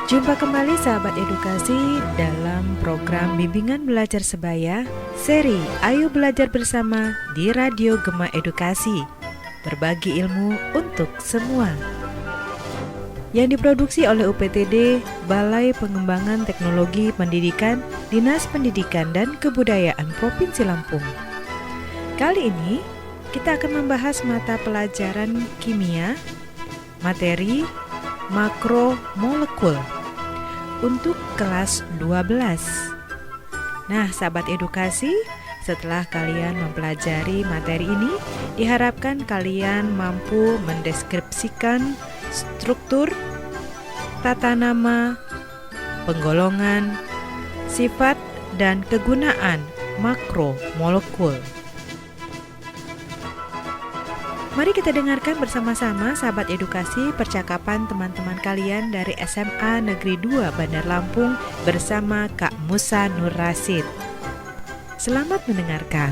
Jumpa kembali sahabat edukasi dalam program Bimbingan Belajar Sebaya, seri Ayo Belajar Bersama di Radio Gema Edukasi. Berbagi ilmu untuk semua. Yang diproduksi oleh UPTD, Balai Pengembangan Teknologi Pendidikan, Dinas Pendidikan dan Kebudayaan Provinsi Lampung. Kali ini kita akan membahas mata pelajaran kimia, materi makromolekul untuk kelas 12. Nah, sahabat edukasi, setelah kalian mempelajari materi ini, diharapkan kalian mampu mendeskripsikan struktur, tata nama, penggolongan, sifat, dan kegunaan makromolekul. Mari kita dengarkan bersama-sama sahabat edukasi percakapan teman-teman kalian dari SMA Negeri 2 Bandar Lampung bersama Kak Musa Nur Rasid. Selamat mendengarkan.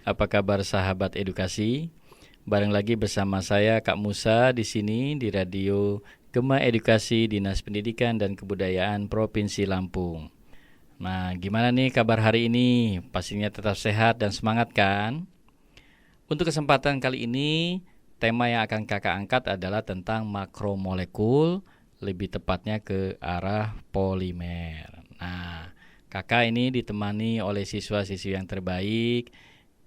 Apa kabar sahabat edukasi? Bareng lagi bersama saya Kak Musa di sini di Radio Gema Edukasi Dinas Pendidikan dan Kebudayaan Provinsi Lampung. Nah, gimana nih kabar hari ini? Pastinya tetap sehat dan semangat kan? Untuk kesempatan kali ini, tema yang akan Kakak angkat adalah tentang makromolekul, lebih tepatnya ke arah polimer. Nah, Kakak ini ditemani oleh siswa-siswi yang terbaik,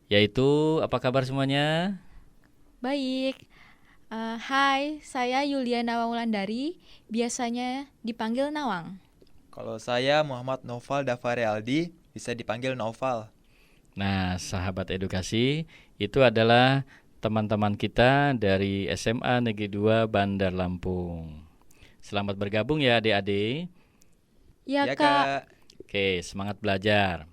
yaitu apa kabar semuanya? Baik, hai, saya Yulia Nawang-Wulandari, biasanya dipanggil Nawang. Kalau saya Muhammad Noval Dafari Aldi, bisa dipanggil Noval. Nah, sahabat edukasi, itu adalah teman-teman kita dari SMA Negeri 2 Bandar Lampung. Selamat bergabung ya adik-adik. Ya, Ya, Kak. Kak. Oke, semangat belajar.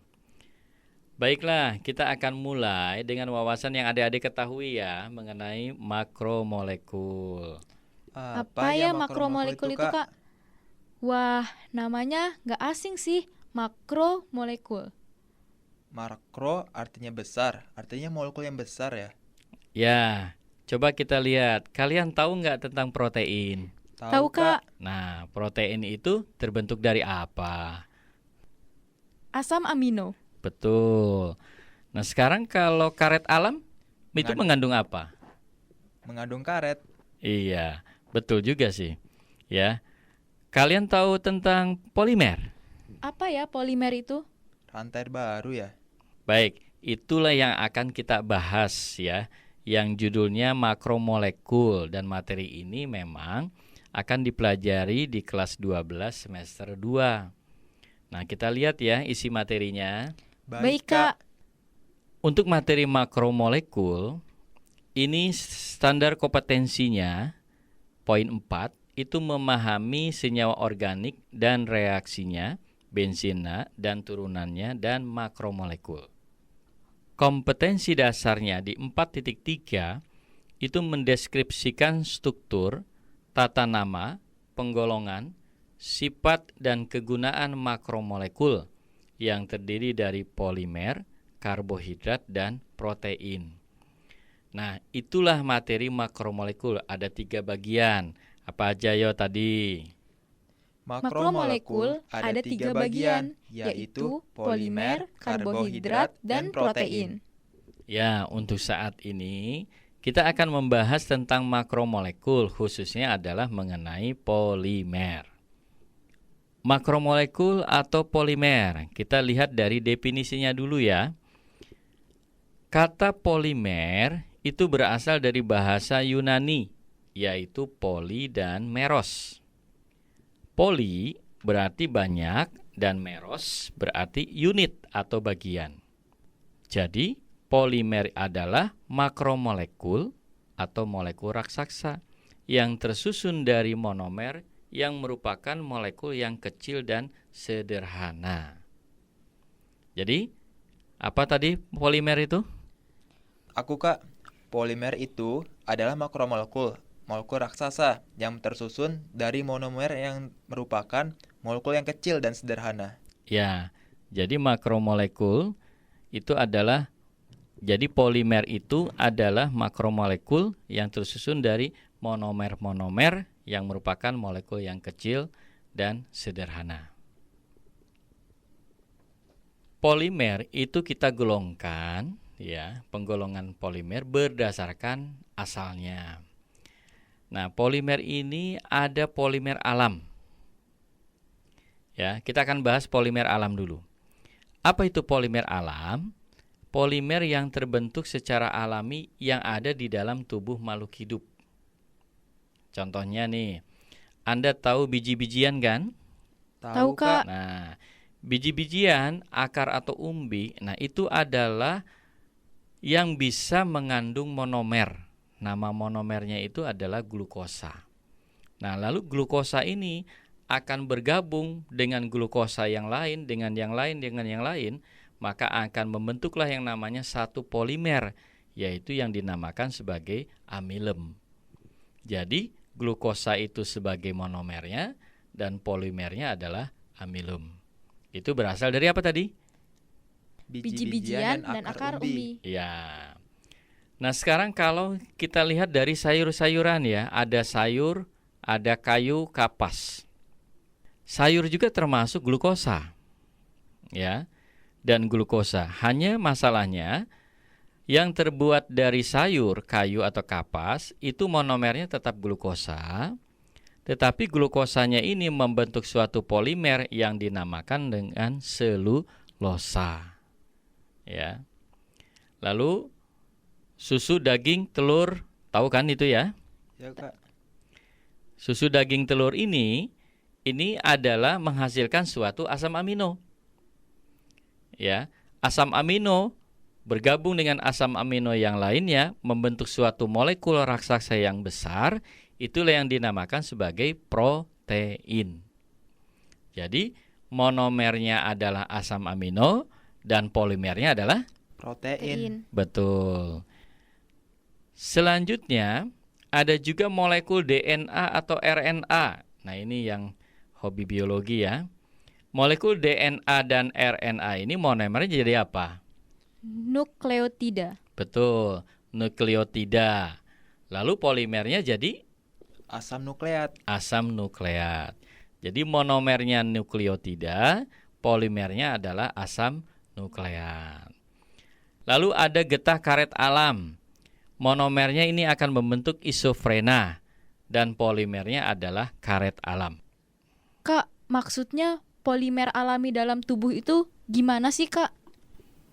Baiklah, kita akan mulai dengan wawasan yang adik-adik ketahui ya mengenai makromolekul. Apa ya makromolekul itu, Kak? Wah, namanya nggak asing sih, makromolekul. Makro artinya besar, artinya molekul yang besar ya. Ya, coba kita lihat. Kalian tahu nggak tentang protein? Tahu, Kak? Nah, protein itu terbentuk dari apa? Asam amino. Betul. Nah, sekarang kalau karet alam itu mengandung apa? Mengandung karet. Iya, betul juga sih. Ya. Kalian tahu tentang polimer? Apa ya polimer itu? Rantai baru ya. Baik, itulah yang akan kita bahas ya, yang judulnya makromolekul, dan materi ini memang akan dipelajari di kelas 12 semester 2. Nah, kita lihat ya isi materinya. Baik, Kak. Untuk materi makromolekul, ini standar kompetensinya, poin 4, itu memahami senyawa organik dan reaksinya, benzina dan turunannya, dan makromolekul. Kompetensi dasarnya di 4.3 itu mendeskripsikan struktur, tata nama, penggolongan, sifat dan kegunaan makromolekul yang terdiri dari polimer, karbohidrat, dan protein. Nah, itulah materi makromolekul. Ada 3 bagian. Apa aja yo tadi? Makromolekul ada 3 bagian, yaitu polimer, karbohidrat, dan protein. Ya, untuk saat ini kita akan membahas tentang makromolekul, khususnya adalah mengenai polimer. Makromolekul atau polimer, kita lihat dari definisinya dulu ya. Kata polimer itu berasal dari bahasa Yunani, yaitu poli dan meros. Poli berarti banyak dan meros berarti unit atau bagian. Jadi, polimer adalah makromolekul atau molekul raksasa yang tersusun dari monomer yang merupakan molekul yang kecil dan sederhana. Jadi, apa tadi polimer itu? Aku, Kak. Polimer itu adalah makromolekul, molekul raksasa yang tersusun dari monomer yang merupakan molekul yang kecil dan sederhana. Ya, jadi makromolekul itu adalah, jadi polimer itu adalah makromolekul yang tersusun dari monomer-monomer yang merupakan molekul yang kecil dan sederhana. Polimer itu kita golongkan, ya, penggolongan polimer berdasarkan asalnya. Nah, polimer ini ada polimer alam. Ya, kita akan bahas polimer alam dulu. Apa itu polimer alam? Polimer yang terbentuk secara alami yang ada di dalam tubuh makhluk hidup. Contohnya nih, Anda tahu biji-bijian kan? Tahu, Kak. Nah, biji-bijian, akar atau umbi, nah itu adalah yang bisa mengandung monomer. Nama monomernya itu adalah glukosa. Nah, lalu glukosa ini akan bergabung dengan glukosa yang lain, dengan yang lain, dengan yang lain, maka akan membentuklah yang namanya satu polimer, yaitu yang dinamakan sebagai amilem. Jadi, glukosa itu sebagai monomernya dan polimernya adalah amilem. Itu berasal dari apa tadi? Biji-bijian dan akar umbi. Ya. Nah, sekarang kalau kita lihat dari sayur-sayuran ya, ada sayur, ada kayu, kapas. Sayur juga termasuk glukosa. Ya. Dan glukosa. Hanya masalahnya yang terbuat dari sayur, kayu atau kapas itu monomernya tetap glukosa. Tetapi glukosanya ini membentuk suatu polimer yang dinamakan dengan selulosa. Ya. Lalu susu, daging, telur, tahu kan itu ya? Ya, Kak. Susu, daging, telur ini adalah menghasilkan suatu asam amino. Ya, asam amino bergabung dengan asam amino yang lainnya membentuk suatu molekul raksasa yang besar, itulah yang dinamakan sebagai protein. Jadi, monomernya adalah asam amino dan polimernya adalah Protein. betul. Selanjutnya, ada juga molekul DNA atau RNA. Nah, ini yang hobi biologi ya. Molekul DNA dan RNA ini monomernya jadi apa? Nukleotida. Betul, nukleotida. Lalu polimernya jadi Asam nukleat. asam nukleat. Jadi monomernya nukleotida, polimernya adalah asam nukleat. Lalu ada getah karet alam. Monomernya ini akan membentuk isofrena dan polimernya adalah karet alam. Kak, maksudnya polimer alami dalam tubuh itu gimana sih, Kak?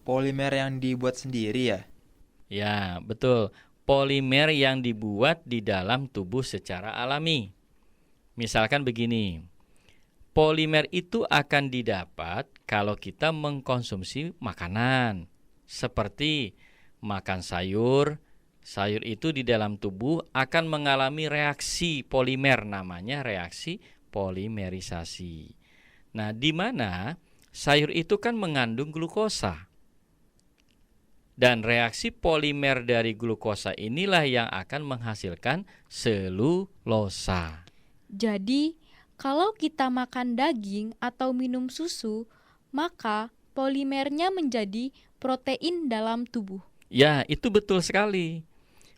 Polimer yang dibuat sendiri ya? Ya, betul. Polimer yang dibuat di dalam tubuh secara alami. Misalkan begini, polimer itu akan didapat kalau kita mengkonsumsi makanan. Seperti makan sayur, sayur itu di dalam tubuh akan mengalami reaksi polimer, namanya reaksi polimerisasi. Nah, di mana sayur itu kan mengandung glukosa. Dan reaksi polimer dari glukosa inilah yang akan menghasilkan selulosa. Jadi, kalau kita makan daging atau minum susu, maka polimernya menjadi protein dalam tubuh. Ya, itu betul sekali.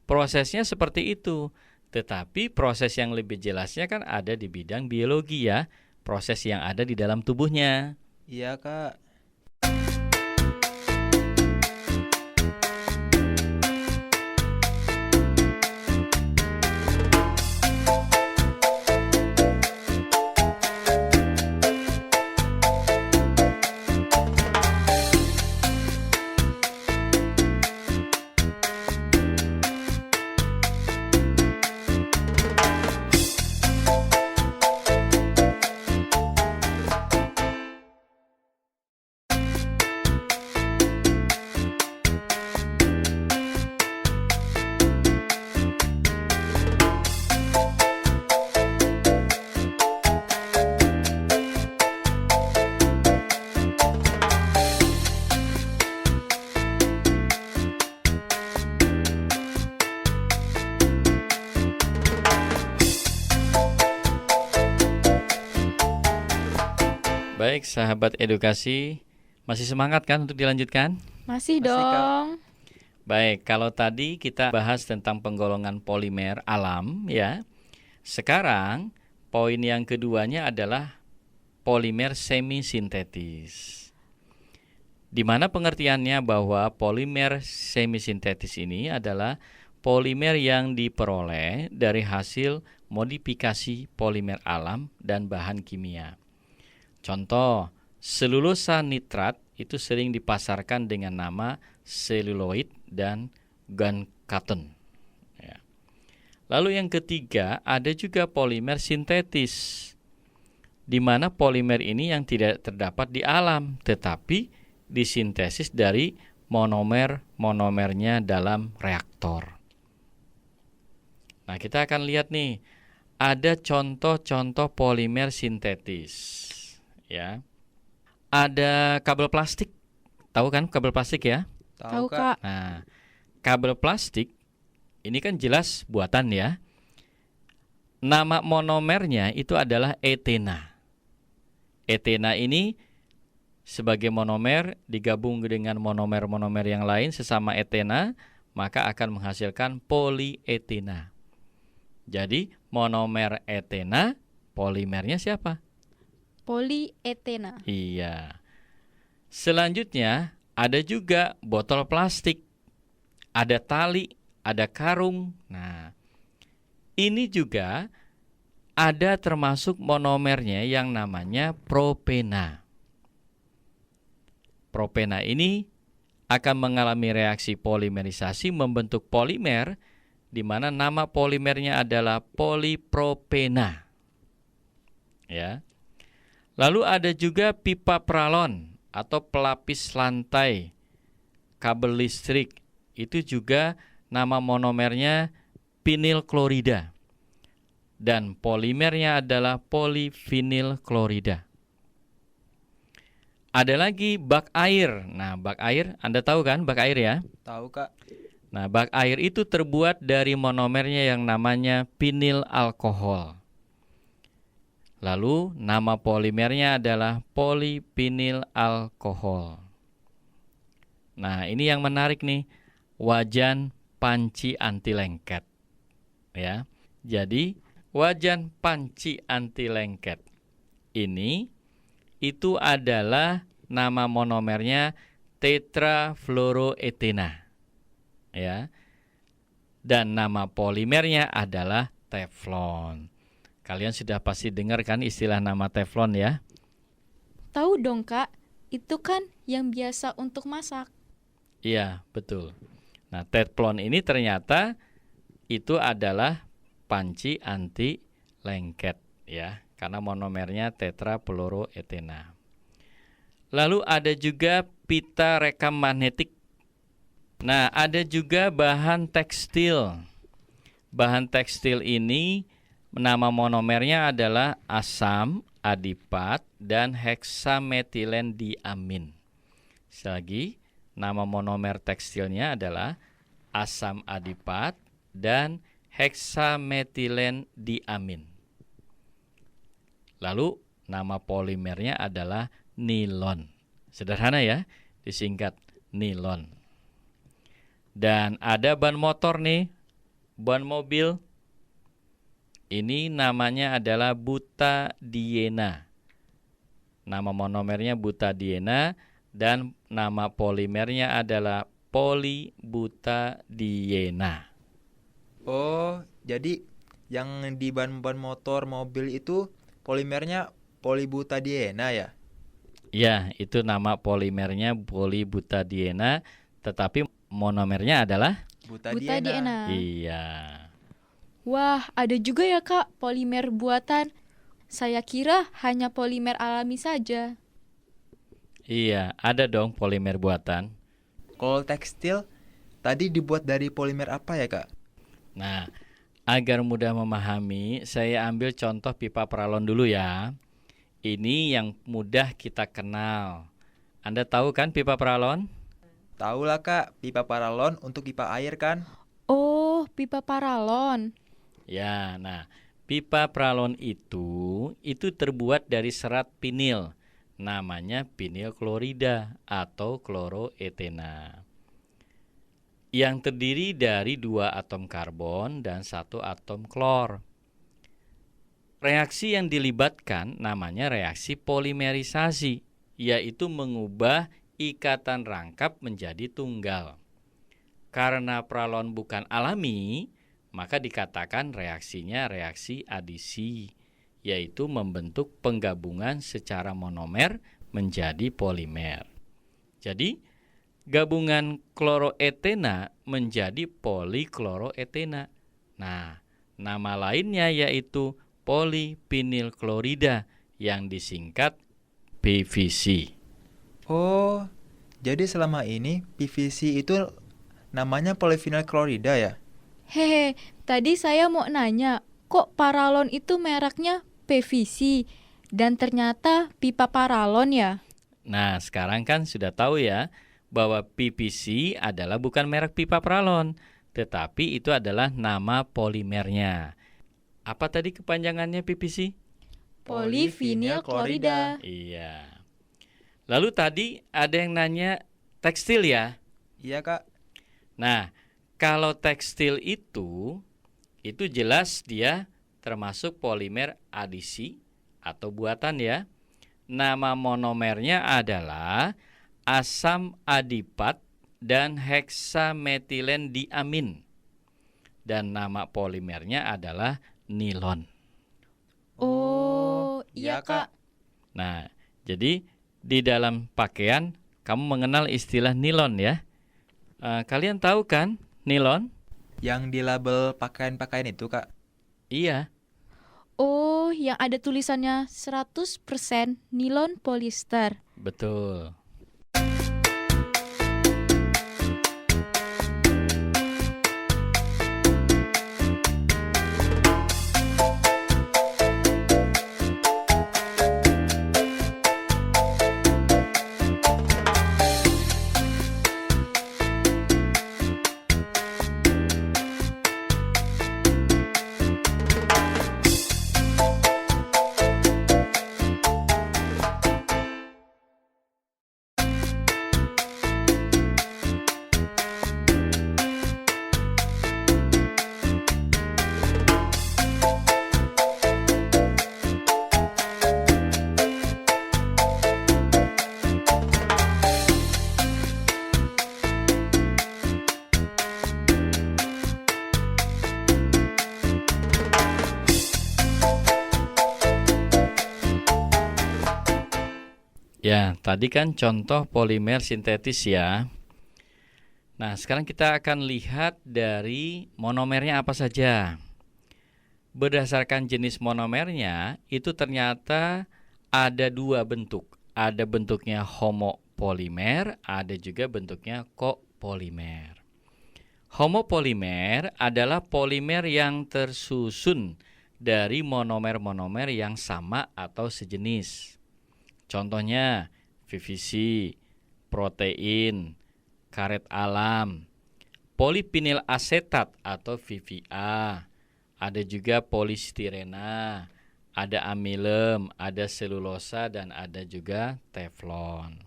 Prosesnya seperti itu. Tetapi proses yang lebih jelasnya kan ada di bidang biologi ya. Proses yang ada di dalam tubuhnya. Iya, Kak. Baik, sahabat edukasi, masih semangat kan untuk dilanjutkan? Masih Masih, Kak. dong. Baik, kalau tadi kita bahas tentang penggolongan polimer alam ya. Sekarang poin yang keduanya adalah polimer semi-sintetis. Di mana pengertiannya bahwa polimer semi-sintetis ini adalah polimer yang diperoleh dari hasil modifikasi polimer alam dan bahan kimia. Contoh, selulosa nitrat itu sering dipasarkan dengan nama seluloid dan gun cotton. Ya. Lalu yang ketiga, ada juga polimer sintetis, di mana polimer ini yang tidak terdapat di alam, tetapi disintesis dari monomernya dalam reaktor. Nah, kita akan lihat nih, ada contoh-contoh polimer sintetis. Ya, ada kabel plastik. Tahu kan kabel plastik ya? Tahu, Kak. Nah, kabel plastik ini kan jelas buatan ya. Nama monomernya itu adalah etena. Etena ini sebagai monomer digabung dengan monomer-monomer yang lain sesama etena, maka akan menghasilkan polietena. Jadi monomer etena, polimernya siapa? Polietena. Iya. Selanjutnya ada juga botol plastik, ada tali, ada karung. Nah, ini juga ada termasuk monomernya yang namanya propena. Propena ini akan mengalami reaksi polimerisasi membentuk polimer, di mana nama polimernya adalah polipropena. Ya. Lalu ada juga pipa pralon atau pelapis lantai kabel listrik. Itu juga nama monomernya vinil klorida. Dan polimernya adalah polivinil klorida. Ada lagi bak air. Nah, bak air, Anda tahu kan bak air ya? Tahu, Kak. Nah, bak air itu terbuat dari monomernya yang namanya vinil alkohol. Lalu nama polimernya adalah polivinil alkohol. Nah, ini yang menarik nih, wajan panci anti lengket. Ya. Jadi, wajan panci anti lengket ini itu adalah nama monomernya tetrafluoroetena. Ya. Dan nama polimernya adalah teflon. Kalian sudah pasti dengar kan istilah nama teflon ya? Tahu dong, Kak. Itu kan yang biasa untuk masak. Iya, betul. Nah, teflon ini ternyata itu adalah panci anti lengket ya, karena monomernya tetrafluoroetena. Lalu ada juga pita rekam magnetik. Nah, ada juga bahan tekstil. Bahan tekstil ini nama monomernya adalah asam adipat dan heksametilen diamin. Sekali lagi, nama monomer tekstilnya adalah asam adipat dan heksametilen diamin. Lalu nama polimernya adalah nilon. Sederhana ya, disingkat nilon. Dan ada ban motor nih, ban mobil. Ini namanya adalah butadiena. Nama monomernya butadiena dan nama polimernya adalah polibutadiena. Oh, jadi yang di ban motor mobil itu polimernya polibutadiena ya? Ya, itu nama polimernya polibutadiena, tetapi monomernya adalah Butadiena. iya. Wah, ada juga ya, Kak, polimer buatan. Saya kira hanya polimer alami saja. Iya, ada dong polimer buatan. Kalau tekstil tadi dibuat dari polimer apa ya, Kak? Nah, agar mudah memahami, saya ambil contoh pipa pralon dulu ya. Ini yang mudah kita kenal. Anda tahu kan pipa pralon? Tahu lah, Kak, pipa paralon untuk pipa air kan? Oh, pipa paralon. Ya, nah, pipa pralon itu terbuat dari serat vinil namanya vinilklorida atau kloroetena, yang terdiri dari 2 atom karbon dan 1 atom klor. Reaksi yang dilibatkan namanya reaksi polimerisasi, yaitu mengubah ikatan rangkap menjadi tunggal. Karena pralon bukan alami, maka dikatakan reaksinya reaksi adisi, yaitu membentuk penggabungan secara monomer menjadi polimer. Jadi, gabungan kloroetena menjadi polikloroetena. Nah, nama lainnya yaitu polivinilklorida yang disingkat PVC. Oh, jadi selama ini PVC itu namanya polivinilklorida ya? Hehe, tadi saya mau nanya, kok paralon itu mereknya PVC dan ternyata pipa paralon ya? Nah, sekarang kan sudah tahu ya bahwa PVC adalah bukan merek pipa paralon, tetapi itu adalah nama polimernya. Apa tadi kepanjangannya PVC? Polivinilklorida. Iya. Lalu tadi ada yang nanya tekstil ya? Iya, Kak. Nah, kalau tekstil itu jelas dia termasuk polimer adisi atau buatan ya. Nama monomernya adalah asam adipat dan heksametilen diamin. Dan nama polimernya adalah nilon. Oh, iya Kak. Nah, jadi di dalam pakaian kamu mengenal istilah nilon ya. Kalian tahu kan nilon? Yang di label pakaian-pakaian itu, Kak. Iya. Oh, yang ada tulisannya 100% nilon polister. Betul. Ya, tadi kan contoh polimer sintetis ya. Nah, sekarang kita akan lihat dari monomernya apa saja. Berdasarkan jenis monomernya, itu ternyata ada 2 bentuk. Ada bentuknya homopolimer, ada juga bentuknya kopolimer. Homopolimer adalah polimer yang tersusun dari monomer-monomer yang sama atau sejenis. Contohnya PVC, protein, karet alam, polivinil asetat atau VVA, ada juga polistirena, ada amilem, ada selulosa, dan ada juga teflon.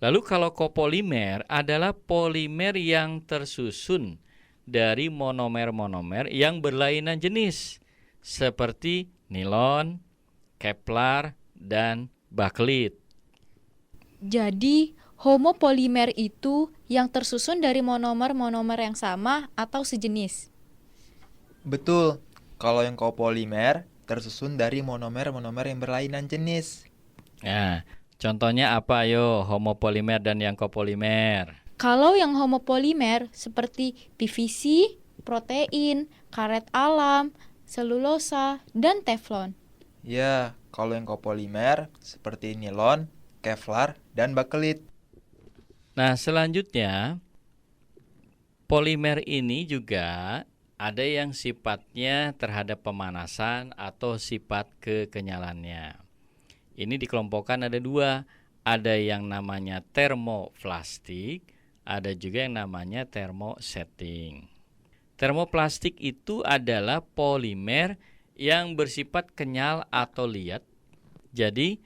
Lalu kalau kopolimer adalah polimer yang tersusun dari monomer-monomer yang berlainan jenis, seperti nilon, kevlar, dan baklit. Jadi, homopolimer itu yang tersusun dari monomer-monomer yang sama atau sejenis. Betul. Kalau yang kopolimer tersusun dari monomer-monomer yang berlainan jenis. Nah, contohnya apa ayo homopolimer dan yang kopolimer? Kalau yang homopolimer seperti PVC, protein, karet alam, selulosa, dan teflon. Ya, kalau yang kopolimer seperti nilon, kevlar, dan bakelit. Nah, selanjutnya polimer ini juga ada yang sifatnya terhadap pemanasan atau sifat kekenyalannya. Ini dikelompokkan ada 2, ada yang namanya termoplastik, ada juga yang namanya termosetting. Termoplastik itu adalah polimer yang bersifat kenyal atau liat. Jadi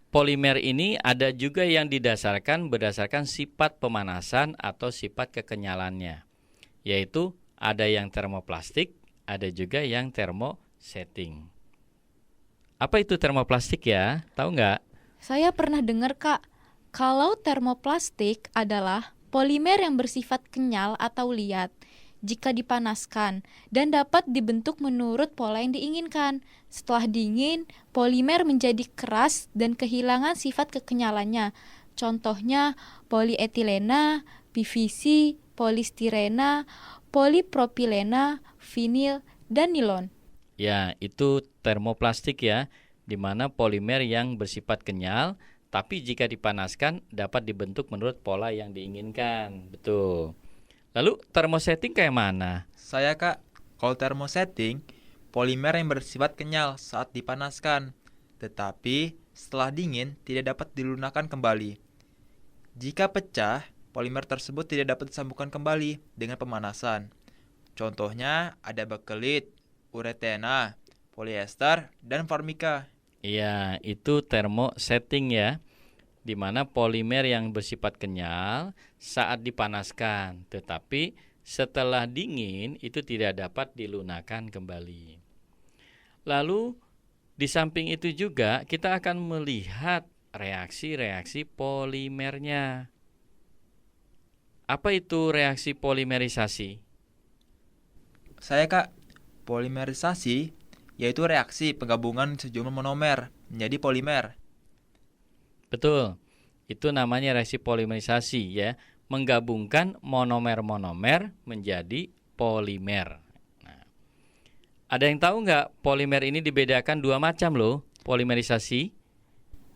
polimer ini ada juga yang berdasarkan sifat pemanasan atau sifat kekenyalannya. Yaitu ada yang termoplastik, ada juga yang termosetting. Apa itu termoplastik ya? Tahu nggak? Saya pernah dengar, Kak, kalau termoplastik adalah polimer yang bersifat kenyal atau liat jika dipanaskan dan dapat dibentuk menurut pola yang diinginkan. Setelah dingin, polimer menjadi keras dan kehilangan sifat kekenyalannya. Contohnya polietilena, PVC, polistirena, polipropilena, vinil, dan nilon. Ya, itu termoplastik ya, di mana polimer yang bersifat kenyal, tapi jika dipanaskan dapat dibentuk menurut pola yang diinginkan. Betul. Lalu termosetting kayak mana? Saya Kak, kalau termosetting, polimer yang bersifat kenyal saat dipanaskan, tetapi setelah dingin tidak dapat dilunakkan kembali. Jika pecah, polimer tersebut tidak dapat disambungkan kembali dengan pemanasan. Contohnya ada bakelit, uretena, polyester, dan formika. Iya, itu termosetting ya, di mana polimer yang bersifat kenyal saat dipanaskan, tetapi setelah dingin itu tidak dapat dilunakkan kembali. Lalu di samping itu juga kita akan melihat reaksi-reaksi polimernya. Apa itu reaksi polimerisasi? Saya Kak, polimerisasi yaitu reaksi penggabungan sejumlah monomer menjadi polimer. Betul, itu namanya reaksi polimerisasi ya, menggabungkan monomer-monomer menjadi polimer. Nah, ada yang tahu nggak polimer ini dibedakan dua macam loh, polimerisasi?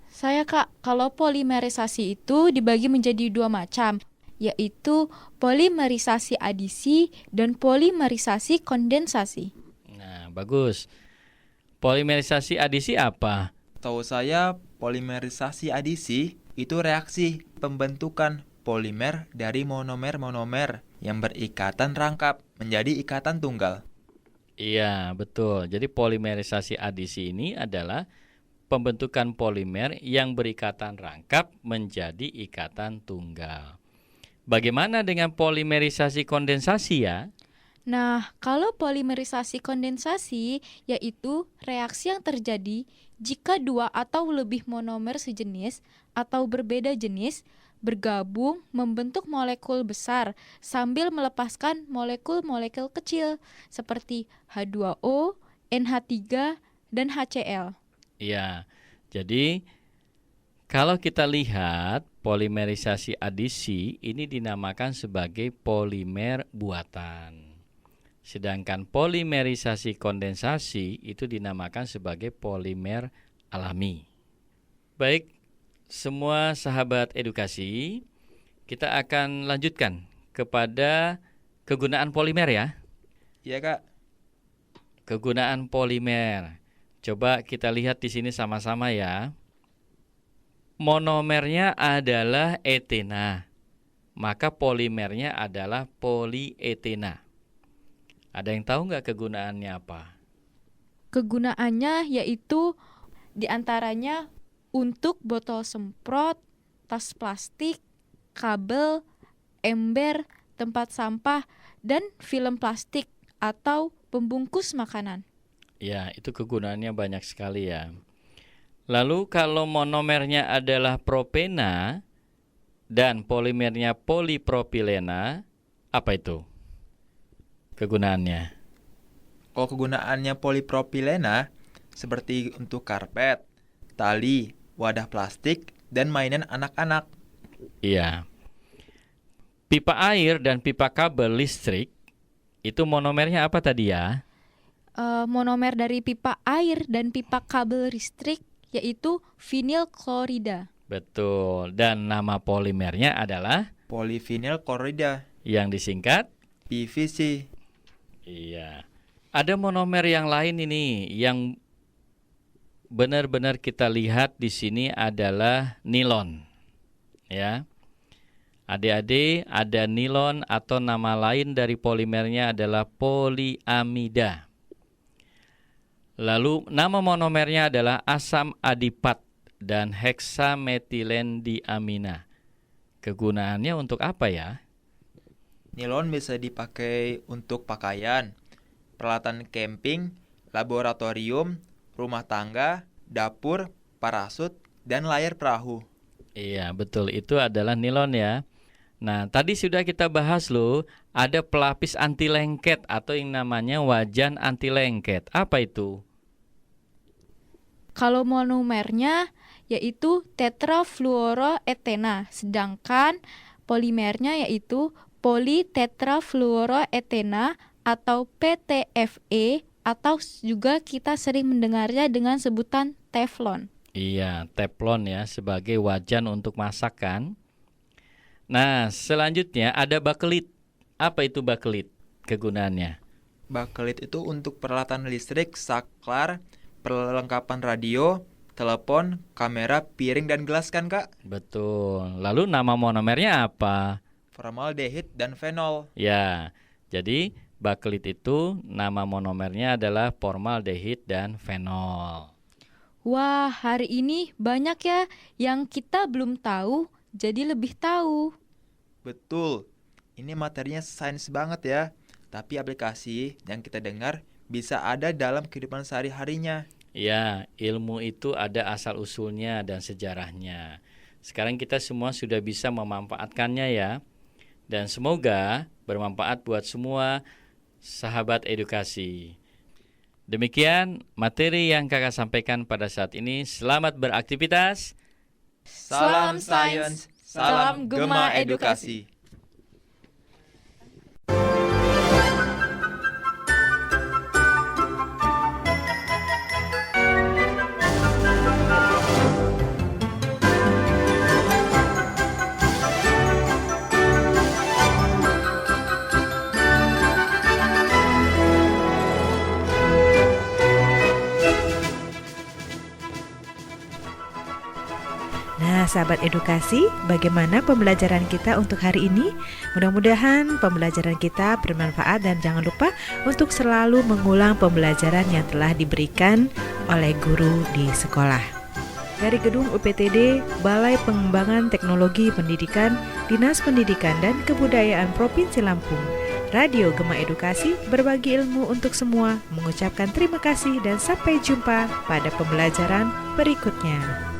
Saya, Kak, kalau polimerisasi itu dibagi menjadi dua macam, yaitu polimerisasi adisi dan polimerisasi kondensasi. Nah, bagus. Polimerisasi adisi apa? Tahu saya, polimerisasi adisi itu reaksi pembentukan polimer dari monomer-monomer yang berikatan rangkap menjadi ikatan tunggal. Iya, betul. Jadi polimerisasi adisi ini adalah pembentukan polimer yang berikatan rangkap menjadi ikatan tunggal. Bagaimana dengan polimerisasi kondensasi ya? Nah, kalau polimerisasi kondensasi yaitu reaksi yang terjadi jika dua atau lebih monomer sejenis atau berbeda jenis bergabung membentuk molekul besar sambil melepaskan molekul-molekul kecil seperti H2O, NH3, dan HCl. Iya, jadi kalau kita lihat polimerisasi adisi ini dinamakan sebagai polimer buatan. Sedangkan polimerisasi kondensasi itu dinamakan sebagai polimer alami. Baik, semua sahabat edukasi, kita akan lanjutkan kepada kegunaan polimer ya. Iya Kak. Kegunaan polimer. Coba kita lihat di sini sama-sama ya. Monomernya adalah etena, maka polimernya adalah polietena. Ada yang tahu nggak kegunaannya apa? Kegunaannya yaitu diantaranya untuk botol semprot, tas plastik, kabel, ember, tempat sampah, dan film plastik atau pembungkus makanan. Ya, itu kegunaannya banyak sekali ya. Lalu kalau monomernya adalah propena dan polimernya polipropilena, apa itu kegunaannya? Kalau kegunaannya polipropilena seperti untuk karpet, tali, wadah plastik, dan mainan anak-anak. Iya. Pipa air dan pipa kabel listrik itu monomernya apa tadi ya? Monomer dari pipa air dan pipa kabel listrik yaitu vinil klorida. Betul. Dan nama polimernya adalah Polivinyl klorida yang disingkat PVC. Iya. Ada monomer yang lain ini yang benar-benar kita lihat di sini adalah nilon. Ya. Adik-adik, ada nilon atau nama lain dari polimernya adalah poliamida. Lalu nama monomernya adalah asam adipat dan heksametilendiamina. Kegunaannya untuk apa ya? Nilon bisa dipakai untuk pakaian, peralatan camping, laboratorium, rumah tangga, dapur, parasut, dan layar perahu. Iya, betul. Itu adalah nilon ya. Nah, tadi sudah kita bahas loh, ada pelapis anti lengket atau yang namanya wajan anti lengket. Apa itu? Kalau monomernya yaitu tetrafluoroetena, sedangkan polimernya yaitu politetrafluoroetena atau PTFE, atau juga kita sering mendengarnya dengan sebutan teflon. Iya, teflon ya, sebagai wajan untuk masak kan. Nah, selanjutnya ada bakelit. Apa itu bakelit? Kegunaannya? Bakelit itu untuk peralatan listrik, saklar, perlengkapan radio, telepon, kamera, piring, dan gelas kan, Kak? Betul. Lalu nama monomernya apa? Formaldehid dan fenol. Ya, jadi bakelit itu nama monomernya adalah formaldehid dan fenol. Wah, hari ini banyak ya yang kita belum tahu, jadi lebih tahu. Betul. Ini materinya sains banget ya. Tapi aplikasi yang kita dengar bisa ada dalam kehidupan sehari-harinya. Ya, ilmu itu ada asal-usulnya dan sejarahnya. Sekarang kita semua sudah bisa memanfaatkannya ya. Dan semoga bermanfaat buat semua sahabat edukasi. Demikian materi yang kakak sampaikan pada saat ini. Selamat beraktivitas. Salam sains, salam Gema Edukasi. Nah, sahabat edukasi, bagaimana pembelajaran kita untuk hari ini? Mudah-mudahan pembelajaran kita bermanfaat dan jangan lupa untuk selalu mengulang pembelajaran yang telah diberikan oleh guru di sekolah. Dari Gedung UPTD, Balai Pengembangan Teknologi Pendidikan, Dinas Pendidikan dan Kebudayaan Provinsi Lampung, Radio Gema Edukasi berbagi ilmu untuk semua, mengucapkan terima kasih dan sampai jumpa pada pembelajaran berikutnya.